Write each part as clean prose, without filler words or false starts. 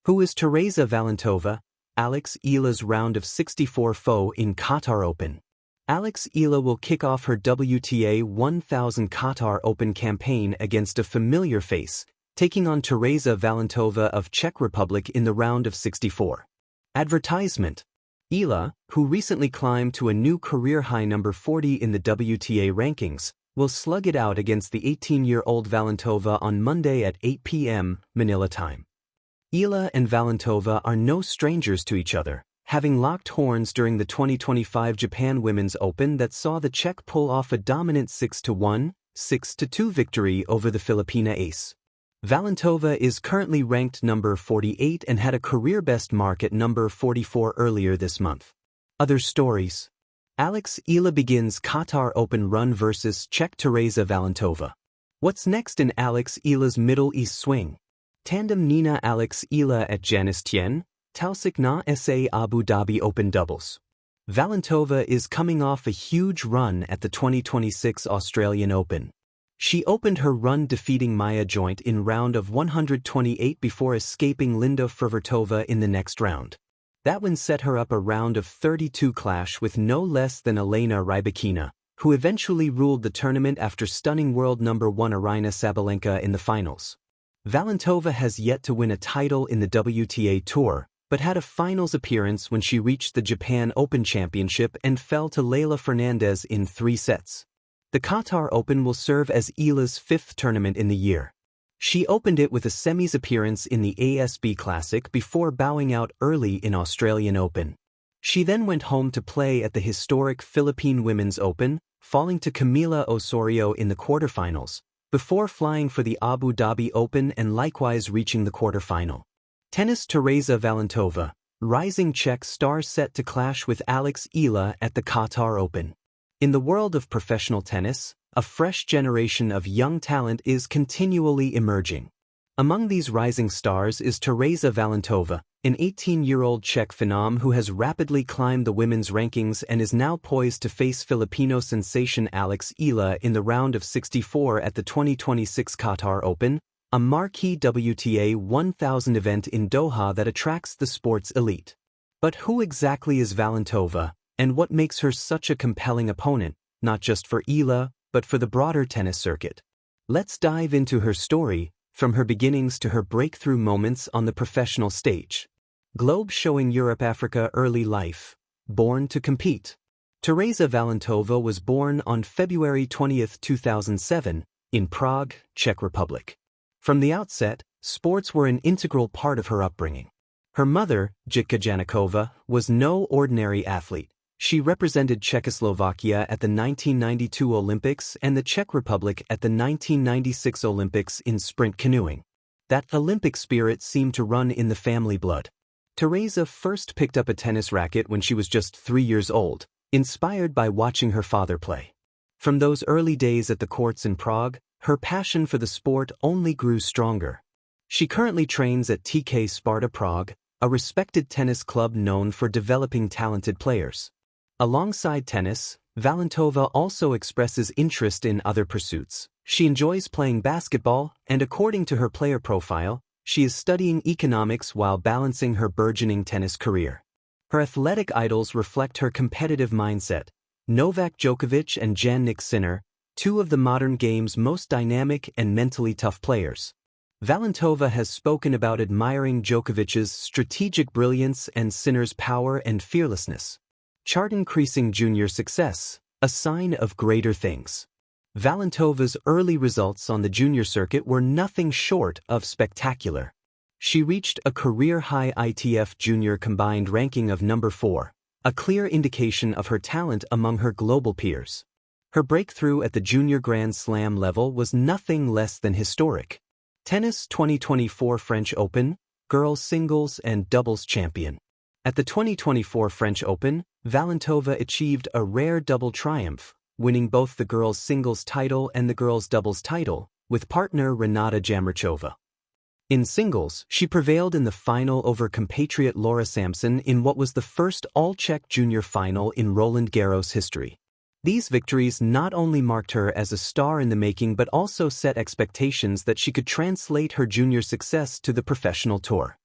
Who is Tereza Valentova, Alex Eala's round of 64 foe in Qatar Open? Alex Eala will kick off her WTA 1000 Qatar Open campaign against a familiar face, taking on Tereza Valentova of Czech Republic in the round of 64. Advertisement. Eala, who recently climbed to a new career-high number 40 in the WTA rankings, will slug it out against the 18-year-old Valentova on Monday at 8 p.m. Manila time. Eala and Valentova are no strangers to each other, having locked horns during the 2025 Japan Women's Open that saw the Czech pull off a dominant 6-1, 6-2 victory over the Filipina ace. Valentova is currently ranked number 48 and had a career-best mark at number 44 earlier this month. Other stories. Alex Eala begins Qatar Open run versus Czech Tereza Valentova. What's next in Alex Eala's Middle East swing? Tandem Nina Alex Eala at Janice Tien, Tausik na SA Abu Dhabi Open doubles. Valentova is coming off a huge run at the 2026 Australian Open. She opened her run defeating Maya Joint in round of 128 before escaping Linda Fruhvirtova in the next round. That win set her up a round of 32 clash with no less than Elena Rybakina, who eventually ruled the tournament after stunning world number 1 Aryna Sabalenka in the finals. Valentova has yet to win a title in the WTA Tour, but had a finals appearance when she reached the Japan Open Championship and fell to Leylah Fernandez in 3 sets. The Qatar Open will serve as Eala's 5th tournament in the year. She opened it with a semis appearance in the ASB Classic before bowing out early in Australian Open. She then went home to play at the historic Philippine Women's Open, falling to Camila Osorio in the quarterfinals, before flying for the Abu Dhabi Open and likewise reaching the quarterfinal. Tennis. Tereza Valentova, rising Czech star, set to clash with Alex Eala at the Qatar Open. In the world of professional tennis, a fresh generation of young talent is continually emerging. Among these rising stars is Tereza Valentova, an 18-year-old Czech phenom who has rapidly climbed the women's rankings and is now poised to face Filipino sensation Alex Eala in the round of 64 at the 2026 Qatar Open, a marquee WTA 1000 event in Doha that attracts the sport's elite. But who exactly is Valentova, and what makes her such a compelling opponent, not just for Eala, but for the broader tennis circuit? Let's dive into her story, from her beginnings to her breakthrough moments on the professional stage. Globe showing Europe-Africa early life. Born to compete. Tereza Valentova was born on February 20, 2007, in Prague, Czech Republic. From the outset, sports were an integral part of her upbringing. Her mother, Jitka Janikova, was no ordinary athlete. She represented Czechoslovakia at the 1992 Olympics and the Czech Republic at the 1996 Olympics in sprint canoeing. That Olympic spirit seemed to run in the family blood. Tereza first picked up a tennis racket when she was just 3 years old, inspired by watching her father play. From those early days at the courts in Prague, her passion for the sport only grew stronger. She currently trains at TK Sparta Prague, a respected tennis club known for developing talented players. Alongside tennis, Valentova also expresses interest in other pursuits. She enjoys playing basketball, and according to her player profile, she is studying economics while balancing her burgeoning tennis career. Her athletic idols reflect her competitive mindset: Novak Djokovic and Jannik Sinner, 2 of the modern game's most dynamic and mentally tough players. Valentova has spoken about admiring Djokovic's strategic brilliance and Sinner's power and fearlessness. Chart increasing junior success, a sign of greater things. Valentova's early results on the junior circuit were nothing short of spectacular. She reached a career-high ITF junior combined ranking of number 4, a clear indication of her talent among her global peers. Her breakthrough at the junior Grand Slam level was nothing less than historic. Tennis 2024 French Open, girls singles and doubles champion. At the 2024 French Open, Valentova achieved a rare double triumph, winning both the girls' singles title and the girls' doubles title, with partner Renata Jamrachova. In singles, she prevailed in the final over compatriot Laura Sampson in what was the first all-Czech junior final in Roland Garros history. These victories not only marked her as a star in the making but also set expectations that she could translate her junior success to the professional tour.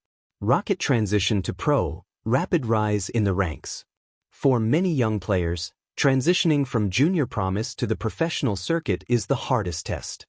Rocket transition to pro, rapid rise in the ranks. For many young players, transitioning from junior promise to the professional circuit is the hardest test.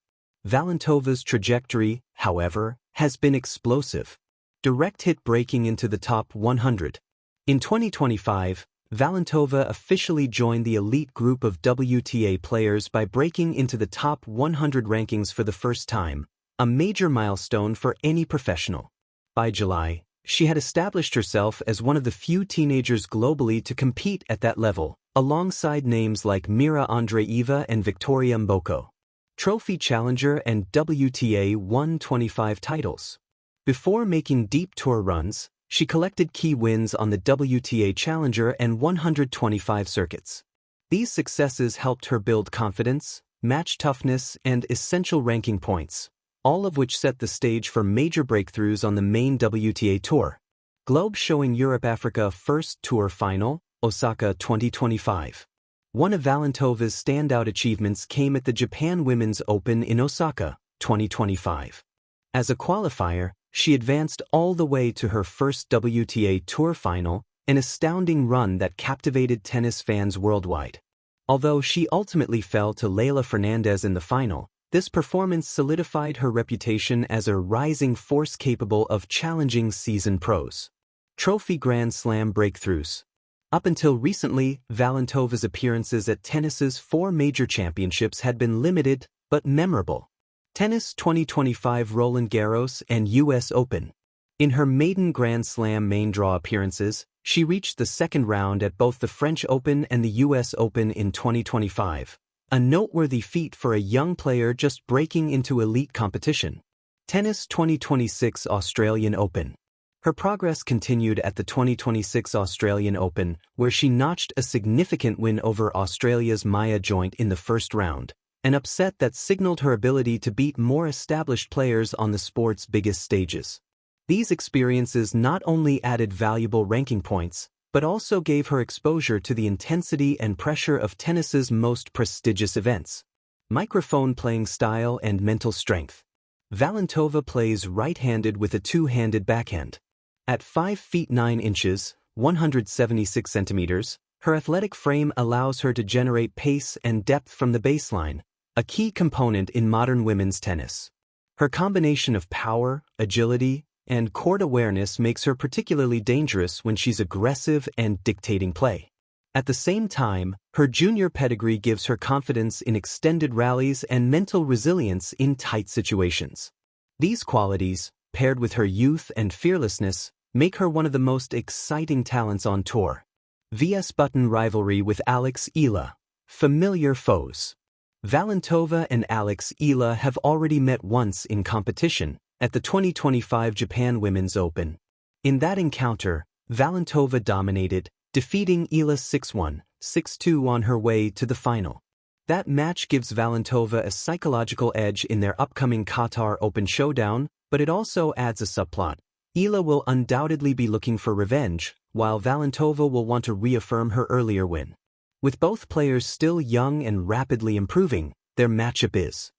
Valentova's trajectory, however, has been explosive. Direct hit breaking into the top 100. In 2025, Valentova officially joined the elite group of WTA players by breaking into the top 100 rankings for the first time, a major milestone for any professional. By July, she had established herself as one of the few teenagers globally to compete at that level, alongside names like Mira Andreeva and Victoria Mboko. Trophy challenger and WTA 125 titles. Before making deep tour runs, she collected key wins on the WTA Challenger and 125 circuits. These successes helped her build confidence, match toughness, and essential ranking points, all of which set the stage for major breakthroughs on the main WTA Tour. Globe showing Europe-Africa First Tour Final, Osaka 2025. One of Valentova's standout achievements came at the Japan Women's Open in Osaka, 2025. As a qualifier, she advanced all the way to her first WTA Tour final, an astounding run that captivated tennis fans worldwide. Although she ultimately fell to Leylah Fernandez in the final, this performance solidified her reputation as a rising force capable of challenging seasoned pros. Trophy Grand Slam breakthroughs. Up until recently, Valentova's appearances at tennis's 4 major championships had been limited but memorable. Tennis 2025 Roland Garros and US Open. In her maiden Grand Slam main draw appearances, she reached the second round at both the French Open and the US Open in 2025, a noteworthy feat for a young player just breaking into elite competition. Tennis 2026 Australian Open. Her progress continued at the 2026 Australian Open, where she notched a significant win over Australia's Maya Joint in the first round, an upset that signaled her ability to beat more established players on the sport's biggest stages. These experiences not only added valuable ranking points, but also gave her exposure to the intensity and pressure of tennis's most prestigious events. Microphone playing style and mental strength. Valentova plays right-handed with a two-handed backhand. At 5 feet 9 inches, 176 centimeters, her athletic frame allows her to generate pace and depth from the baseline, a key component in modern women's tennis. Her combination of power, agility, and court awareness makes her particularly dangerous when she's aggressive and dictating play. At the same time, her junior pedigree gives her confidence in extended rallies and mental resilience in tight situations. These qualities, paired with her youth and fearlessness, make her one of the most exciting talents on tour. VS Button rivalry with Eala. Familiar foes. Valentova and Eala have already met once in competition, at the 2025 Japan Women's Open. In that encounter, Valentova dominated, defeating Eala 6-1, 6-2 on her way to the final. That match gives Valentova a psychological edge in their upcoming Qatar Open Showdown, but it also adds a subplot. Eala will undoubtedly be looking for revenge, while Valentova will want to reaffirm her earlier win. With both players still young and rapidly improving, their matchup is